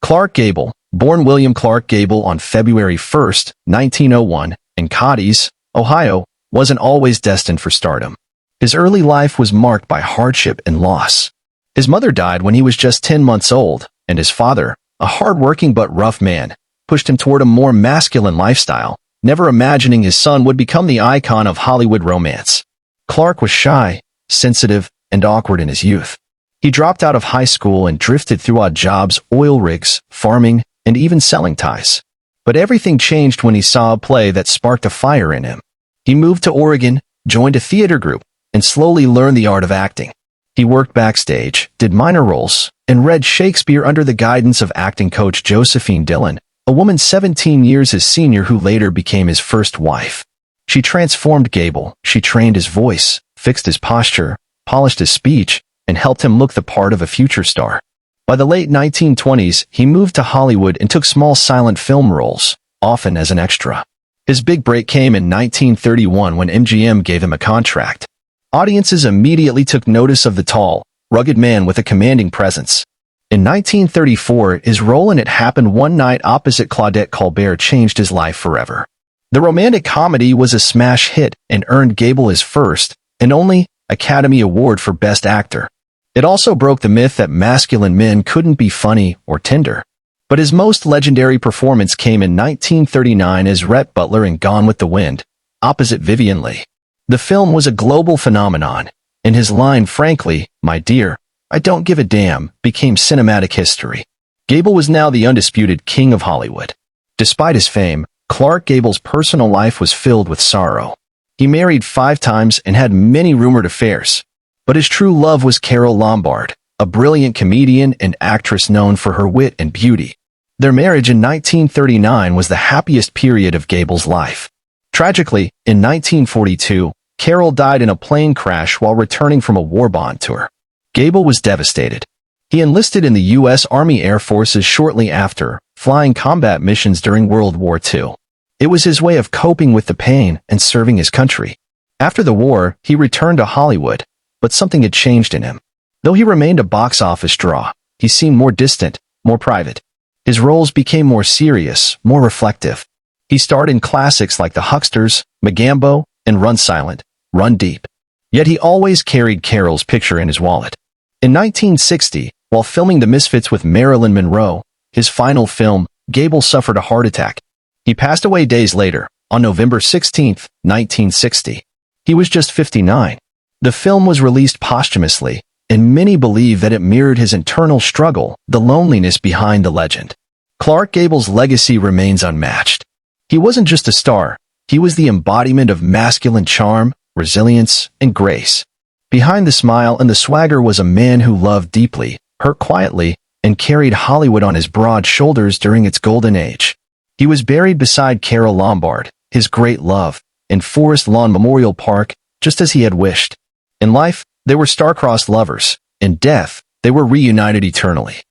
Clark Gable, born William Clark Gable on February 1, 1901, in Cadiz, Ohio, wasn't always destined for stardom. His early life was marked by hardship and loss. His mother died when he was just 10 months old, and his father, a hard-working but rough man, pushed him toward a more masculine lifestyle, never imagining his son would become the icon of Hollywood romance. Clark was shy, sensitive, and awkward in his youth. He dropped out of high school and drifted through odd jobs, oil rigs, farming, and even selling ties. But everything changed when he saw a play that sparked a fire in him. He moved to Oregon, joined a theater group, and slowly learned the art of acting. He worked backstage, did minor roles, and read Shakespeare under the guidance of acting coach Josephine Dillon, a woman 17 years his senior who later became his first wife. She transformed Gable. She trained his voice, fixed his posture, polished his speech, and helped him look the part of a future star. By the late 1920s, he moved to Hollywood and took small silent film roles, often as an extra. His big break came in 1931 when MGM gave him a contract. Audiences immediately took notice of the tall, rugged man with a commanding presence. In 1934, his role in It Happened One Night opposite Claudette Colbert changed his life forever. The romantic comedy was a smash hit and earned Gable his first, and only, Academy Award for Best Actor. It also broke the myth that masculine men couldn't be funny or tender. But his most legendary performance came in 1939 as Rhett Butler in Gone with the Wind, opposite Vivien Leigh. The film was a global phenomenon, and his line, "Frankly, my dear, I don't give a damn," became cinematic history. Gable was now the undisputed king of Hollywood. Despite his fame, Clark Gable's personal life was filled with sorrow. He married 5 times and had many rumored affairs. But his true love was Carole Lombard, a brilliant comedian and actress known for her wit and beauty. Their marriage in 1939 was the happiest period of Gable's life. Tragically, in 1942, Carole died in a plane crash while returning from a war bond tour. Gable was devastated. He enlisted in the U.S. Army Air Forces shortly after, flying combat missions during World War II. It was his way of coping with the pain and serving his country. After the war, he returned to Hollywood, but something had changed in him. Though he remained a box office draw, he seemed more distant, more private. His roles became more serious, more reflective. He starred in classics like The Hucksters, Magambo, and Run Silent, Run Deep. Yet he always carried Carole's picture in his wallet. In 1960, while filming The Misfits with Marilyn Monroe, his final film, Gable suffered a heart attack. He passed away days later, on November 16, 1960. He was just 59. The film was released posthumously, and many believe that it mirrored his internal struggle, the loneliness behind the legend. Clark Gable's legacy remains unmatched. He wasn't just a star, he was the embodiment of masculine charm, resilience, and grace. Behind the smile and the swagger was a man who loved deeply, hurt quietly, and carried Hollywood on his broad shoulders during its golden age. He was buried beside Carole Lombard, his great love, in Forest Lawn Memorial Park, just as he had wished. In life, they were star-crossed lovers. In death, they were reunited eternally.